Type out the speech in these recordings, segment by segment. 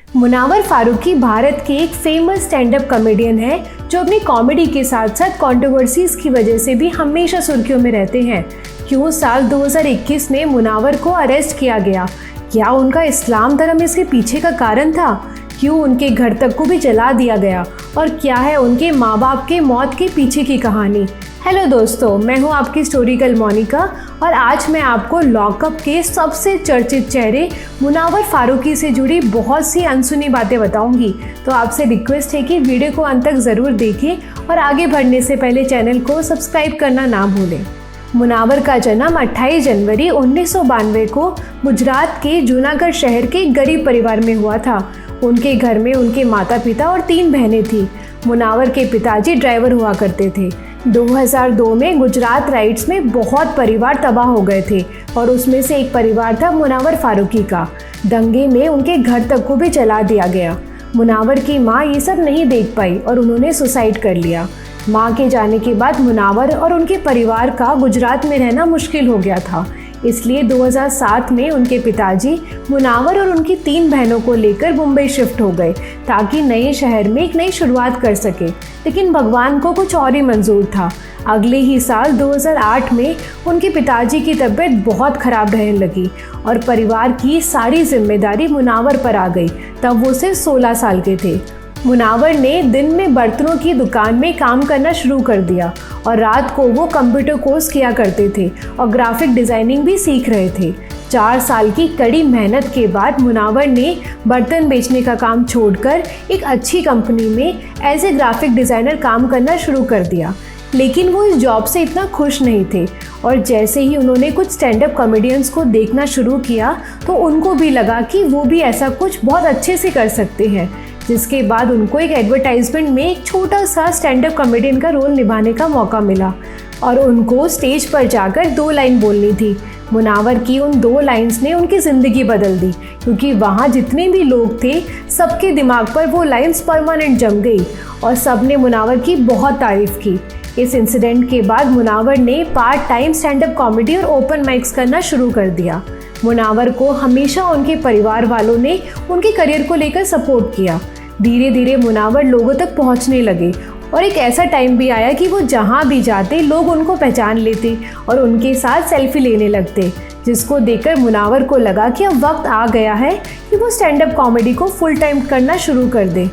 मुनावर फारूकी भारत के एक famous stand up comedian है जो अपनी कॉमेडी के साथ साथ कंट्रोवर्सीज की वजह से भी हमेशा सुर्खियों में रहते हैं। क्यों साल 2021 में मुनावर को अरेस्ट किया गया? क्या उनका इस्लाम धर्म इसके पीछे का कारण था? क्यों उनके घर तक को भी जला दिया गया? और क्या है उनके माँ बाप के मौत के पीछे की कहानी? हेलो दोस्तों, मैं हूँ आपकी स्टोरी गर्ल मोनिका और आज मैं आपको लॉकअप के सबसे चर्चित चेहरे मुनावर फारूकी से जुड़ी बहुत सी अनसुनी बातें बताऊंगी। तो आपसे रिक्वेस्ट है कि वीडियो को अंत तक ज़रूर देखें और आगे बढ़ने से पहले चैनल को सब्सक्राइब करना ना भूलें। मुनावर का जन्म 28 जनवरी 1992 को गुजरात के जूनागढ़ शहर के गरीब परिवार में हुआ था। उनके घर में उनके माता पिता और 3 बहनें थीं। मुनावर के पिताजी ड्राइवर हुआ करते थे। 2002 में गुजरात राइट्स में बहुत परिवार तबाह हो गए थे और उसमें से एक परिवार था मुनावर फारूकी का। दंगे में उनके घर तक को भी जला दिया गया। मुनावर की माँ ये सब नहीं देख पाई और उन्होंने सुसाइड कर लिया। माँ के जाने के बाद मुनावर और उनके परिवार का गुजरात में रहना मुश्किल हो गया था। इसलिए 2007 में उनके पिताजी मुनावर और उनकी 3 बहनों को लेकर मुंबई शिफ्ट हो गए ताकि नए शहर में एक नई शुरुआत कर सके। लेकिन भगवान को कुछ और ही मंजूर था। अगले ही साल 2008 में उनके पिताजी की तबीयत बहुत खराब रहने लगी और परिवार की सारी जिम्मेदारी मुनावर पर आ गई। तब वो सिर्फ 16 साल के थे। मुनावर ने दिन में बर्तनों की दुकान में काम करना शुरू कर दिया और रात को वो कंप्यूटर कोर्स किया करते थे और ग्राफिक डिज़ाइनिंग भी सीख रहे थे। 4 साल की कड़ी मेहनत के बाद मुनावर ने बर्तन बेचने का काम छोड़कर एक अच्छी कंपनी में एज ए ग्राफिक डिज़ाइनर काम करना शुरू कर दिया। लेकिन वो इस जॉब से इतना खुश नहीं थे और जैसे ही उन्होंने कुछ स्टैंड अप कॉमेडियंस को देखना शुरू किया तो उनको भी लगा कि वो भी ऐसा कुछ बहुत अच्छे से कर सकते हैं। जिसके बाद उनको एक एडवर्टाइजमेंट में एक छोटा सा स्टैंड अप कॉमेडियन का रोल निभाने का मौका मिला और उनको स्टेज पर जाकर 2 लाइन बोलनी थी। मुनावर की उन 2 लाइंस ने उनकी ज़िंदगी बदल दी क्योंकि वहाँ जितने भी लोग थे सबके दिमाग पर वो लाइंस परमानेंट जम गई और सब ने मुनावर की बहुत तारीफ़ की। इस इंसिडेंट के बाद मुनावर ने part time stand up comedy और ओपन माइक्स करना शुरू कर दिया। मुनावर को हमेशा उनके परिवार वालों ने उनके करियर को लेकर सपोर्ट किया। धीरे धीरे मुनावर लोगों तक पहुंचने लगे और एक ऐसा टाइम भी आया कि वो जहां भी जाते लोग उनको पहचान लेते और उनके साथ सेल्फी लेने लगते, जिसको देखकर मुनावर को लगा कि अब वक्त आ गया है कि वो स्टैंड अप कॉमेडी को फुल टाइम करना शुरू कर दे।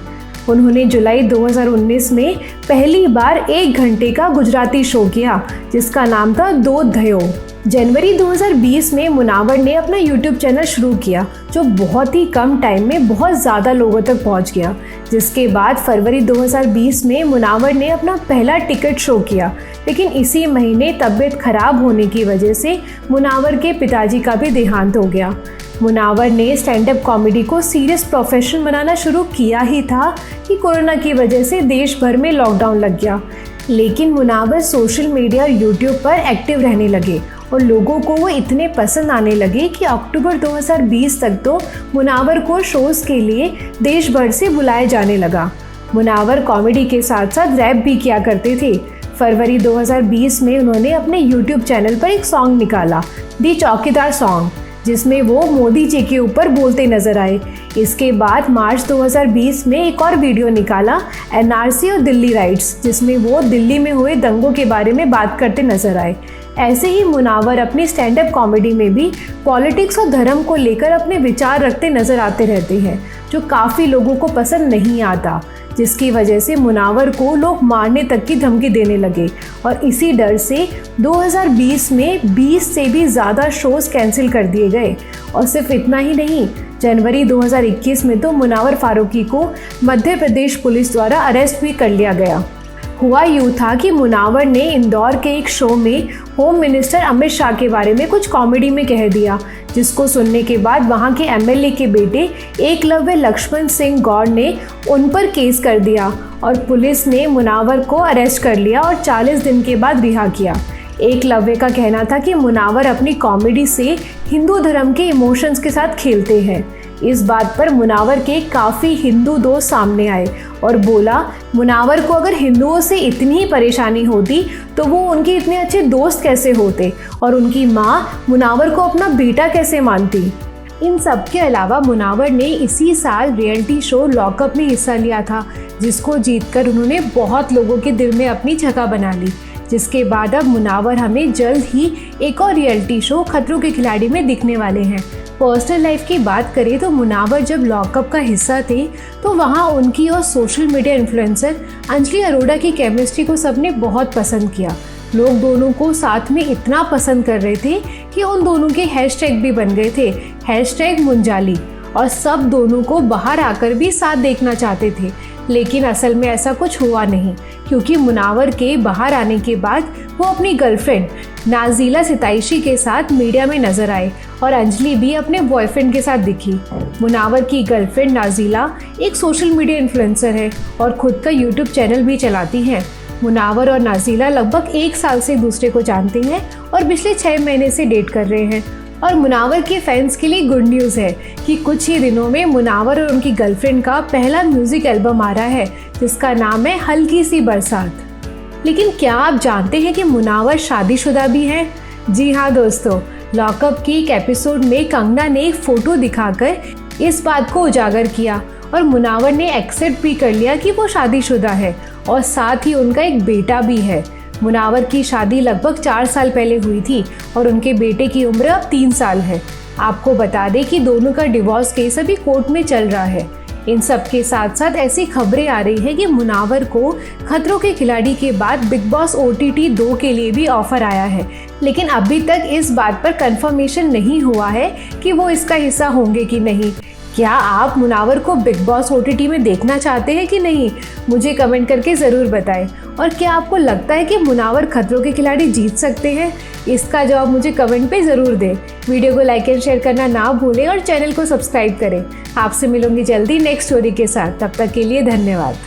उन्होंने जुलाई 2019 में पहली बार 1 घंटे का गुजराती शो किया जिसका नाम था दो धयो। जनवरी 2020 में मुनावर ने अपना यूट्यूब चैनल शुरू किया जो बहुत ही कम टाइम में बहुत ज़्यादा लोगों तक पहुंच गया। जिसके बाद फरवरी 2020 में मुनावर ने अपना पहला टिकट शो किया। लेकिन इसी महीने तबीयत खराब होने की वजह से मुनावर के पिताजी का भी देहांत हो गया। मुनावर ने स्टैंड अप कॉमेडी को सीरियस प्रोफेशन बनाना शुरू किया ही था कि कोरोना की वजह से देश भर में लॉकडाउन लग गया। लेकिन मुनावर सोशल मीडिया और यूट्यूब पर एक्टिव रहने लगे और लोगों को वो इतने पसंद आने लगे कि अक्टूबर 2020 तक तो मुनावर को शोज़ के लिए देश भर से बुलाया जाने लगा। मुनावर कॉमेडी के साथ साथ रैप भी किया करते थे। फरवरी 2020 में उन्होंने अपने यूट्यूब चैनल पर एक सॉन्ग निकाला, दी चौकीदार सॉन्ग, जिसमें वो मोदी जी के ऊपर बोलते नजर आए। इसके बाद मार्च 2020 में एक और वीडियो निकाला, एनआरसी और दिल्ली राइट्स, जिसमें वो दिल्ली में हुए दंगों के बारे में बात करते नजर आए। ऐसे ही मुनावर अपनी स्टैंड अप कॉमेडी में भी पॉलिटिक्स और धर्म को लेकर अपने विचार रखते नजर आते रहते हैं जो काफ़ी लोगों को पसंद नहीं आता, जिसकी वजह से मुनावर को लोग मारने तक की धमकी देने लगे और इसी डर से 2020 में 20 से भी ज़्यादा शोज़ कैंसिल कर दिए गए। और सिर्फ इतना ही नहीं, जनवरी 2021 में तो मुनावर फारूकी को मध्य प्रदेश पुलिस द्वारा अरेस्ट भी कर लिया गया। हुआ यूँ था कि मुनावर ने इंदौर के एक शो में होम मिनिस्टर अमित शाह के बारे में कुछ कॉमेडी में कह दिया, जिसको सुनने के बाद वहां के एमएलए के बेटे एकलव्य लक्ष्मण सिंह गौड़ ने उन पर केस कर दिया और पुलिस ने मुनावर को अरेस्ट कर लिया और 40 दिन के बाद रिहा किया। एकलव्य का कहना था कि मुनावर अपनी कॉमेडी से हिंदू धर्म के इमोशंस के साथ खेलते हैं। इस बात पर मुनावर के काफ़ी हिंदू दोस्त सामने आए और बोला मुनावर को अगर हिंदुओं से इतनी ही परेशानी होती तो वो उनके इतने अच्छे दोस्त कैसे होते और उनकी माँ मुनावर को अपना बेटा कैसे मानती। इन सब के अलावा मुनावर ने इसी साल रियलिटी शो लॉकअप में हिस्सा लिया था, जिसको जीतकर उन्होंने बहुत लोगों के दिल में अपनी जगह बना ली। जिसके बाद अब मुनावर हमें जल्द ही एक और रियलिटी शो खतरों के खिलाड़ी में दिखने वाले हैं। पर्सनल लाइफ की बात करें तो मुनावर जब लॉकअप का हिस्सा थे तो वहाँ उनकी और social media influencer Anjali Arora की केमिस्ट्री को सबने बहुत पसंद किया। लोग दोनों को साथ में इतना पसंद कर रहे थे कि उन दोनों के हैशटैग भी बन गए थे, #मुंजाली, और सब दोनों को बाहर आकर भी साथ देखना चाहते थे। लेकिन असल में ऐसा कुछ हुआ नहीं, क्योंकि मुनावर के बाहर आने के बाद वो अपनी गर्लफ्रेंड नाज़िला सिताइशी के साथ मीडिया में नजर आए और अंजलि भी अपने बॉयफ्रेंड के साथ दिखी। मुनावर की गर्लफ्रेंड नाज़िला एक सोशल मीडिया इन्फ्लुएंसर है और खुद का यूट्यूब चैनल भी चलाती हैं। मुनावर और नाज़िला लगभग 1 साल से दूसरे को जानते हैं और पिछले 6 महीने से डेट कर रहे हैं। और मुनावर के फैंस के लिए गुड न्यूज़ है कि कुछ ही दिनों में मुनावर और उनकी गर्लफ्रेंड का पहला म्यूजिक एल्बम आ रहा है, जिसका नाम है हल्की सी बरसात। लेकिन क्या आप जानते हैं कि मुनावर शादीशुदा भी हैं? जी हाँ दोस्तों, लॉकअप के एक एपिसोड में कंगना ने एक फोटो दिखाकर इस बात को उजागर किया और मुनावर ने एक्सेप्ट भी कर लिया कि वो शादीशुदा है और साथ ही उनका एक बेटा भी है। मुनावर की शादी लगभग 4 साल पहले हुई थी और उनके बेटे की उम्र अब 3 साल है। आपको बता दें कि दोनों का डिवोर्स केस अभी कोर्ट में चल रहा है। इन सब के साथ साथ ऐसी खबरें आ रही हैं कि मुनावर को खतरों के खिलाड़ी के बाद बिग बॉस OTT 2 के लिए भी ऑफर आया है, लेकिन अभी तक इस बात पर कंफर्मेशन नहीं हुआ है कि वो इसका हिस्सा होंगे कि नहीं। क्या आप मुनावर को बिग बॉस OTT में देखना चाहते हैं कि नहीं? मुझे कमेंट करके ज़रूर बताएं। और क्या आपको लगता है कि मुनावर खतरों के खिलाड़ी जीत सकते हैं? इसका जवाब मुझे कमेंट पे ज़रूर दें। वीडियो को लाइक एंड शेयर करना ना भूलें और चैनल को सब्सक्राइब करें। आपसे मिलूंगी जल्दी नेक्स्ट स्टोरी के साथ। तब तक के लिए धन्यवाद।